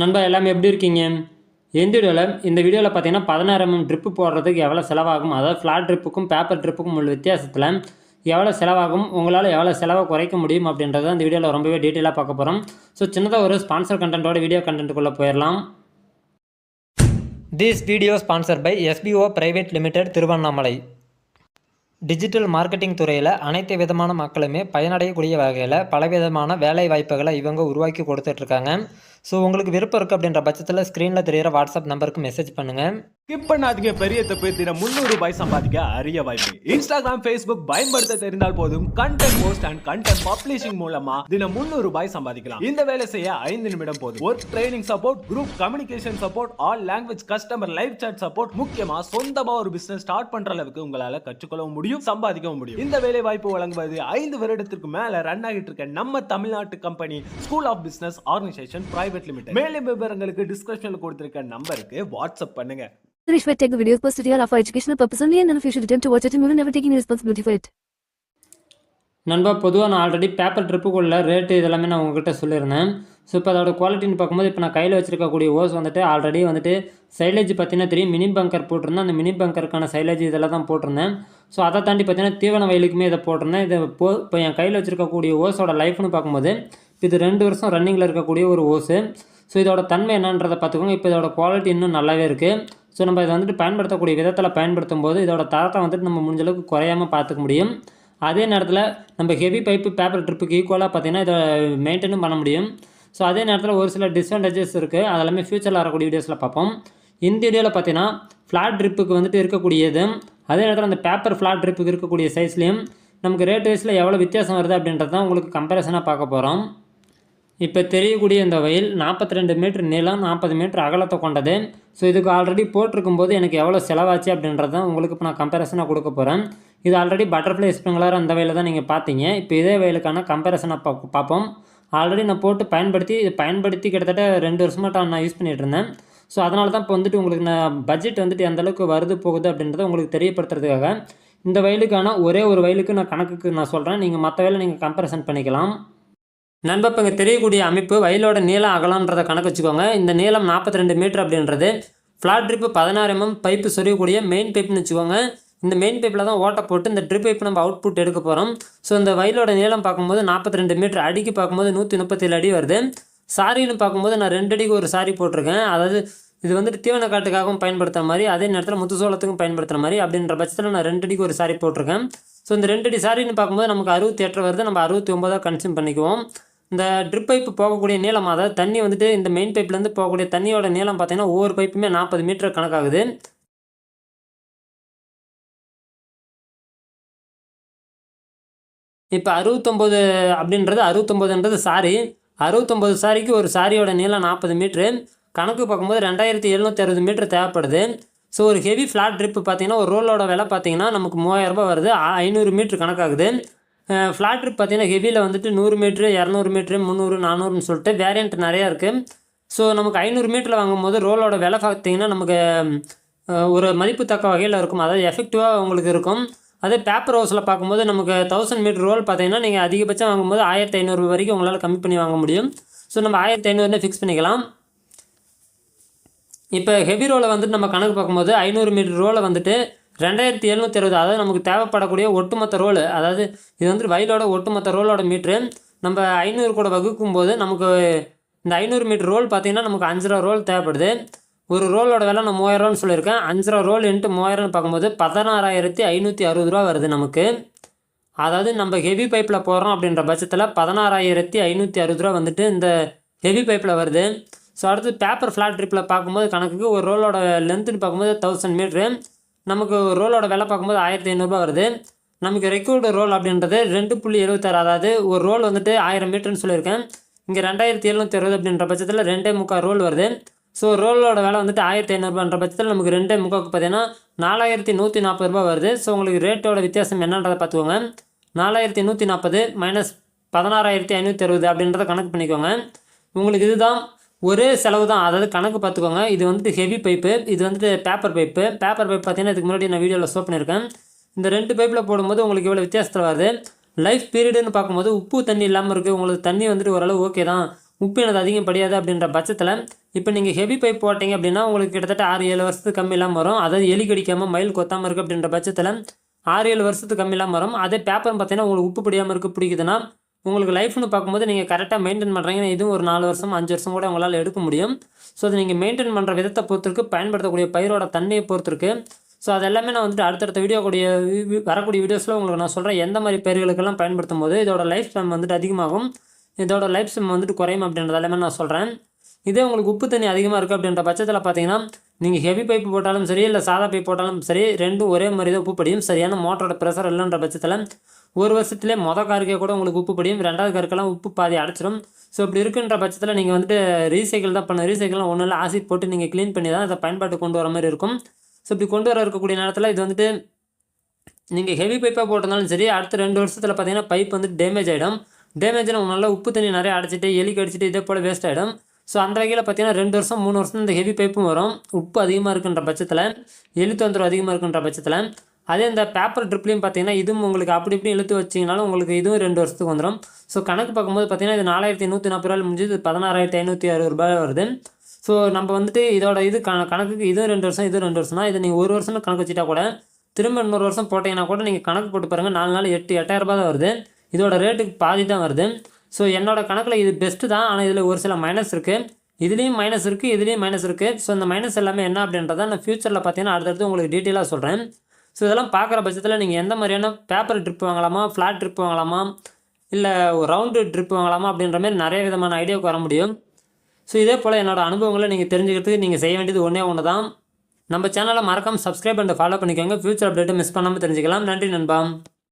நண்பா எல்லாமே எப்படி இருக்கீங்க? இந்த வீடியோவில் பார்த்தீங்கன்னா 16 ட்ரிப்பு போடுறதுக்கு எவ்வளோ செலவாகும், அதாவது ஃப்ளாட் ட்ரிப்புக்கும் பேப்பர் ட்ரிப்புக்கும் உள்ள வித்தியாசத்தில் எவ்வளோ செலவாகும், உங்களால் எவ்வளோ செலவை குறைக்க முடியும் அப்படின்றத இந்த வீடியோவில் ரொம்பவே டீட்டெயிலாக பார்க்க போகிறோம். ஸோ சின்னதாக ஒரு ஸ்பான்சர் கண்டென்ட்டோட வீடியோ கண்டென்ட்டுக்குள்ளே போயிடலாம். This video sponsor by SBO private limited Tiruvannamalai. Digital marketing துறையில் அனைத்து விதமான மக்களுமே பயனடையக்கூடிய வகையில் பலவிதமான வேலை வாய்ப்புகளை இவங்க உருவாக்கி கொடுத்துட்ருக்காங்க. ஸோ உங்களுக்கு விருப்பம் இருக்குது அப்படின்ற பட்சத்தில் ஸ்க்ரீனில் தெரிகிற வாட்ஸ்அப் நம்பருக்கு மெசேஜ் பண்ணுங்கள். ஸ்கிப் பண்ணாதீங்க. பெரிய தப்பு. தினம் 300 ரூபாய் சம்பாதிக்க அரிய வாய்ப்பு. இன்ஸ்டாகிராம், ஃபேஸ்புக் பயன்படுத்த தெரிந்தால் போதும். Content post and content publishing மூலமா தினம் 300 ரூபாய் சம்பாதிக்கலாம். இந்த வேலை செய்ய 5 நிமிடம் போதும். Work training support, group communication support, all language customer live chat support, முக்கியமா சொந்தமா ஒரு பிசினஸ் ஸ்டார்ட் பண்ற அளவுக்கு உங்களால கற்றுக்கொள்ளவும் முடியும், சம்பாதிக்கவும் முடியும். இந்த வேலை வாய்ப்பு வழங்குவது 5 வருடத்திற்கு மேல ரன் ஆகிட்டு இருக்க நம்ம தமிழ்நாட்டு company school of business organisation private limited. மேலும் விவரங்களுக்கு டிஸ்கிரிப்ஷன்ல கொடுத்திருக்க நம்பருக்கு வாட்ஸ்அப் பண்ணுங்க. Rishwat take the videos posted here are for educational purpose only and none of you should attempt to watch it and you will never take any responsibility for it. நண்பா பொதுவாக நான் already paper ட்ரிப்புக்குள்ள rate இதெல்லாமே நான் உங்ககிட்ட சொல்லியிருந்தேன். So இப்போ அதோட குவாலிட்டின்னு பார்க்கும்போது இப்போ நான் கையில் வச்சிருக்கக்கூடிய ஓஸ் ஆல்ரெடி சைலேஜ் பார்த்தீங்கன்னா தெரியும், மினி பங்கர் போட்டிருந்தேன். அந்த மினி பங்கருக்கான சைலேஜ் இதெல்லாம் தான் போட்டிருந்தேன். ஸோ அதை தாண்டி பார்த்தீங்கன்னா தீவன வயலுக்குமே இதை போட்டிருந்தேன். இப்போ என் கையில் வச்சிருக்கக்கூடிய ஓஸோட லைஃப்னு பார்க்கும்போது இது 2 வருஷம் ரன்னிங்கில் இருக்கக்கூடிய ஒரு ஓஸு. ஸோ இதோட தன்மை என்னன்றதை பார்த்துக்கோங்க. இப்போ இதோட குவாலிட்டி இன்னும் நல்லாவே இருக்குது. ஸோ நம்ம இதை பயன்படுத்தக்கூடிய விதத்தில் பயன்படுத்தும் போது இதோட தரத்தை நம்ம முடிஞ்சளவுக்கு குறையாமல் பார்த்துக்க முடியும். அதே நேரத்தில் நம்ம ஹெவி பைப்பு பேப்பர் ட்ரிப்புக்கு ஈக்குவலாக பார்த்தீங்கன்னா இதை மெயின்டைனும் பண்ண முடியும். ஸோ அதே நேரத்தில் ஒரு சில டிஸ்அட்வான்டேஜஸ் இருக்குது, அதெல்லாமே ஃபியூச்சரில் வரக்கூடிய வீடியோஸில் பார்ப்போம். இந்த வீடியோவில் பார்த்தீங்கன்னா ஃப்ளாட் ட்ரிப்புக்கு இருக்கக்கூடியது, அதே நேரத்தில் அந்த பேப்பர் ஃப்ளாட் ட்ரிப்புக்கு இருக்கக்கூடிய சைஸ்லேயும் நமக்கு ரேட் வைஸில் எவ்வளோ வித்தியாசம் வருது அப்படின்றது தான் உங்களுக்கு கம்பேரிசனாக பார்க்க போகிறோம். இப்போ தெரியக்கூடிய இந்த வயல் 42 மீட்டர் நீளம், 40 மீட்டர் அகலத்தை கொண்டது. ஸோ இதுக்கு ஆல்ரெடி போட்டிருக்கும்போது எனக்கு எவ்வளோ செலவாச்சு அப்படின்றது தான் உங்களுக்கு இப்போ நான் கம்பேரிசனாக கொடுக்க போகிறேன். இது ஆல்ரெடி பட்டர்ஃப்ளை ஸ்ப்ரிங்க்லர் அந்த வயலில் தான் நீங்கள் பார்த்தீங்க. இப்போ இதே வயலுக்கான கம்பேரிசனை பார்ப்போம். ஆல்ரெடி நான் போட்டு பயன்படுத்தி கிட்டத்தட்ட 2 வருஷமாக நான் யூஸ் பண்ணிகிட்டு இருந்தேன். ஸோ அதனால தான் இப்போ உங்களுக்கு நான் பட்ஜெட் எந்தளவுக்கு வருது போகுது அப்படின்றத உங்களுக்கு தெரியப்படுத்துறதுக்காக இந்த வயலுக்கான ஒரே ஒரு வயலுக்கு நான் கணக்குக்கு நான் சொல்கிறேன். நீங்கள் மற்ற வயலை நீங்கள் கம்பேரிசன் பண்ணிக்கலாம். நண்பா இப்போ இங்கே தெரியக்கூடிய அமைப்பு வயலோட நீளம் அகலன்றதை கணக்கு வச்சுக்கோங்க. இந்த நீளம் 42 மீட்டர் அப்படின்றது ஃப்ளாட் ட்ரிப்பு 16 mm பைப்பு சொரியக்கூடிய மெயின் பைப்புன்னு வச்சுக்கோங்க. இந்த மெயின் பைப்பில் தான் ஓட்டை போட்டு இந்த ட்ரிப் பைப்பு நம்ம அவுட்புட் எடுக்க போகிறோம். ஸோ இந்த வயலோட நீளம் பார்க்கும்போது 42 மீட்டர், அடிக்கு பார்க்கும்போது 137 அடி வருது. சாரின்னு பார்க்கும்போது நான் 2 அடிக்கு ஒரு சாரி போட்டிருக்கேன். அதாவது இது தீவன காட்டுக்காகவும் பயன்படுத்துகிற மாதிரி, அதே நேரத்தில் முத்துசோளத்துக்கும் பயன்படுத்துகிற மாதிரி அப்படின்ற பட்சத்தில் நான் 2 அடிக்கு ஒரு சாரி போட்டிருக்கேன். ஸோ இந்த 2 அடி சாரின்னு பார்க்கும்போது நமக்கு 68 வருது. நம்ம 69 கன்சியூம் பண்ணிக்குவோம். இந்த ட்ரிப் பைப்பு போகக்கூடிய நீளம், அதாவது தண்ணி இந்த மெயின் பைப்லேருந்து போகக்கூடிய தண்ணியோட நீளம் பார்த்தீங்கன்னா ஒவ்வொரு பைப்புமே 40 மீட்டர் கணக்காகுது. இப்போ 69 அப்படின்றது 69ன்றது சாரி. 69 சாரிக்கு ஒரு சாரியோட நீளம் 40 மீட்ரு. கணக்கு பார்க்கும்போது 2760 மீட்டர் தேவைப்படுது. ஸோ ஒரு ஹெவி ஃப்ளாட் ட்ரிப்பு பார்த்தீங்கன்னா ஒரு ரோலோட விலை பார்த்தீங்கன்னா நமக்கு 3000 ரூபாய் வருது. 500 மீட்ரு கணக்காகுது. ஃப்ளாட் ட்ரிப் பார்த்தீங்கன்னா ஹெவியில் 100 மீட்ரு, 200 மீட்ரு, 300, 400ன்னு சொல்லிட்டு வேரியண்ட் நிறையா இருக்குது. ஸோ நமக்கு 500 மீட்டரில் வாங்கும்போது ரோலோட விலை பார்த்தீங்கன்னா நமக்கு ஒரு மதிப்பு தக்க வகையில் இருக்கும், அதாவது எஃபெக்டிவாக உங்களுக்கு இருக்கும். அதே பேப்பர் ஹவுஸில் பார்க்கும்போது நமக்கு 1000 மீட்டர் ரோல் பார்த்தீங்கன்னா நீங்கள் அதிகபட்சம் வாங்கும்போது 1500 வரைக்கும் உங்களால் கம்மி பண்ணி வாங்க முடியும். ஸோ நம்ம 1500 ஃபிக்ஸ் பண்ணிக்கலாம். இப்போ ஹெவி ரோலை நம்ம கணக்கு பார்க்கும்போது 500 மீட்டர் ரோலை 2760, அதாவது நமக்கு தேவைப்படக்கூடிய ஒட்டுமொத்த ரோலு, அதாவது இது வயலோட ஒட்டுமொத்த ரோலோட மீட்ரு நம்ம 500 கூட வகுக்கும்போது நமக்கு இந்த 500 மீட்டர் ரோல் பார்த்திங்கன்னா நமக்கு 5 ரோல் தேவைப்படுது. ஒரு ரோலோட விலை நான் 3000 சொல்லியிருக்கேன். 5 ரோல் இன்ட்டு 3000 பார்க்கும்போது 16560 ரூபா வருது நமக்கு. அதாவது நம்ம ஹெவி பைப்பில் போடுறோம் அப்படின்ற பட்சத்தில் 16560 ரூபா இந்த ஹெவி பைப்பில் வருது. ஸோ அடுத்து பேப்பர் ஃப்ளாட் ட்ரிப்பில் பார்க்கும்போது கணக்குக்கு ஒரு ரோலோட லென்த்துன்னு பார்க்கும்போது 1000 மீட்ரு, நமக்கு ரோலோட விலை பார்க்கும்போது 1500 வருது. நமக்கு ரெக்கார்டு ரோல் அப்படின்றது 2.76, அதாவது ஒரு ரோல் 1000 மீட்டர்னு சொல்லியிருக்கேன். இங்கே 2760 அப்படின்ற பட்சத்தில் 2.75 ரோல் வருது. ஸோ ரோலோட விலை 1500 பட்சத்தில் நமக்கு 2.75 பார்த்தீங்கன்னா 4140 ரூபா வருது. ஸோ உங்களுக்கு ரேட்டோட வித்தியாசம் என்னன்றதை பார்த்துக்கோங்க. 4140 மைனஸ் 16560 அப்படின்றத கணக்கு பண்ணிக்கோங்க. உங்களுக்கு இதுதான் ஒரே செலவு தான், அதாவது கணக்கு பார்த்துக்கோங்க. இது ஹெவி பைப்பு, இது பேப்பர் பைப்பு. பார்த்தீங்கன்னா இதுக்கு முன்னாடி நான் வீடியோவில் ஷோ பண்ணியிருக்கேன். இந்த 2 பைப்பில் போடும்போது உங்களுக்கு இவ்வளோ வித்தியாசத்தில் வருது. லைஃப் பீரியடுன்னு பார்க்கும்போது உப்பு தண்ணி இல்லாமல் இருக்குது. உங்களுக்கு தண்ணி ஓரளவு ஓகே தான், உப்பு எனக்கு அதிகம் படியாது அப்படின்ற பட்சத்தில் இப்போ நீங்கள் ஹெவி பைப் போட்டிங்க அப்படின்னா உங்களுக்கு கிட்டத்தட்ட 6-7 வருஷத்துக்கு கம்மி இல்லாமல் வரும். அதாவது எலி கடிக்காமல் மயில் கொத்தாமல் இருக்குது அப்படின்ற பட்சத்தில் 6-7 வருஷத்துக்கு கம்மி இல்லாமல் வரும். அதே பேப்பர்னு பார்த்தீங்கன்னா உங்களுக்கு உப்பு பிடியாமல் இருக்குது பிடிக்குதுன்னா உங்களுக்கு லைஃப்னு பார்க்கும்போது நீங்கள் கரெக்டாக மெயின்டைன் பண்ணுறீங்கன்னா இதுவும் ஒரு 4 வருஷம் 5 வருஷம் கூட உங்களால் எடுக்க முடியும். ஸோ அது நீங்கள் மெயின்டைன் பண்ணுற விதத்தை பொறுத்திருக்கு, பயன்படுத்தக்கூடிய பயிரோட தன்மையை பொறுத்திருக்கு. ஸோ அது எல்லாமே நான் வந்துட்டு அடுத்தடுத்த வரக்கூடிய வீடியோஸில் உங்களுக்கு நான் சொல்கிறேன் எந்த மாதிரி பயிர்களுக்கெல்லாம் பயன்படுத்தும் போது இதோட லைஃப் டைம் வந்துட்டு அதிகமாகும், இதோட லைஃப் டைம் வந்துட்டு குறையும் அப்படின்றது எல்லாமே நான் சொல்கிறேன். இதே உங்களுக்கு உப்பு தண்ணி அதிகமாக இருக்குது அப்படின்ற பட்சத்தில் பார்த்தீங்கன்னா நீங்கள் ஹெவி பைப் போட்டாலும் சரி இல்லை சாதா பைப் போட்டாலும் சரி ரெண்டும் ஒரே மாதிரி தான் உப்பு படியும். சரியான மோட்டரோட ப்ரெஷர் இல்லைன்ற பட்சத்தில் ஒரு வருஷத்துலேயே காருக்கே கூட உங்களுக்கு உப்பு படியும், 2வது காருக்கெல்லாம் உப்பு பாதி அடைச்சிடும். ஸோ இப்படி இருக்குன்ற பட்சத்தில் நீங்கள் வந்துட்டு ரீசைக்கிள் தான் பண்ணணும். ரீசைக்கிள்லாம் ஒன்றும் இல்லை, ஆசிட் போட்டு நீங்கள் க்ளீன் பண்ணி தான் அதை பயன்பாட்டு கொண்டு வர மாதிரி இருக்கும். ஸோ இப்படி கொண்டு வர இருக்கக்கூடிய நேரத்தில் இது வந்துட்டு நீங்கள் ஹெவி பைப்பாக போட்டிருந்தாலும் சரி அடுத்த 2 வருஷத்தில் பார்த்தீங்கன்னா பைப் வந்து டேமேஜ் ஆகிடும். டேமேஜ்னா நல்லா உப்பு தண்ணி நிறைய அடைச்சிட்டு எலி கடிச்சிட்டு இதே போல் வேஸ்ட் ஆகிடும். ஸோ அந்த வகையில் பார்த்தீங்கன்னா 2 வருஷம் 3 வருஷம் இந்த ஹெவி பைப்பும் வரும். உப்பு அதிகமாக இருக்குன்ற பட்சத்தில் எலி தொந்தரவு அதிகமாக இருக்குன்ற பட்சத்தில். அதே இந்த பேப்பர் ட்ரிப்லையும் பார்த்தீங்கன்னா இதுவும் உங்களுக்கு அப்படி இப்படி இழுத்து வச்சிங்கனாலும் உங்களுக்கு இதுவும் 2 வருஷத்துக்கு வந்துடும். ஸோ கணக்கு பார்க்கும்போது பார்த்தீங்கன்னா இது 4140 முடிஞ்சு 16,560 வருது. ஸோ நம்ம வந்துட்டு இதோட இது கணக்குக்கு இதுவும் 2 வருஷம் இதுவும் 2 வருஷம்னா இதை நீங்கள் 1 வருஷம்னு கணக்கு வச்சுட்டா கூட திரும்ப இன்னொரு வருஷம் போட்டிங்கன்னா கூட நீங்கள் கணக்கு போட்டு பாருங்கள் 4 நாள் 8,000 தான் வருது. இதோட ரேட்டுக்கு பாதி தான் வருது. ஸோ என்னோடய கணக்கில் இது பெஸ்ட்டு தான். ஆனால் இதில் ஒரு சில மைனஸ் இருக்குது, இதுலேயும் மைனஸ் இருக்குது, இதுலேயும் மைனஸ் இருக்குது. ஸோ இந்த மைனஸ் எல்லாமே என்ன அப்படின்றத நான் ஃப்யூச்சரில் பார்த்தீங்கன்னா அடுத்தடுத்து உங்களுக்கு டீட்டெயிலாக சொல்கிறேன். ஸோ இதெல்லாம் பார்க்குற பட்சத்தில் நீங்கள் எந்த மாதிரியான பேப்பர் ட்ரிப் வாங்கலாமா, ஃப்ளாட் ட்ரிப் வாங்கலாமா, இல்லை ரவுண்டு ட்ரிப் வாங்கலாமா அப்படின்ற மாதிரி நிறைய விதமான ஐடியாவுக்கு வர முடியும். ஸோ இதே போல் என்னோடய அனுபவங்களை நீங்கள் தெரிஞ்சுக்கிறதுக்கு நீங்கள் செய்ய வேண்டியது ஒன்று தான். நம்ம சேனலை மறக்காமல் சப்ஸ்கிரைப் பண்ணிட்டு ஃபாலோ பண்ணிக்கோங்க. ஃப்யூச்சர் அப்டேட்டை மிஸ் பண்ணாமல் தெரிஞ்சுக்கலாம். நன்றி நண்பா.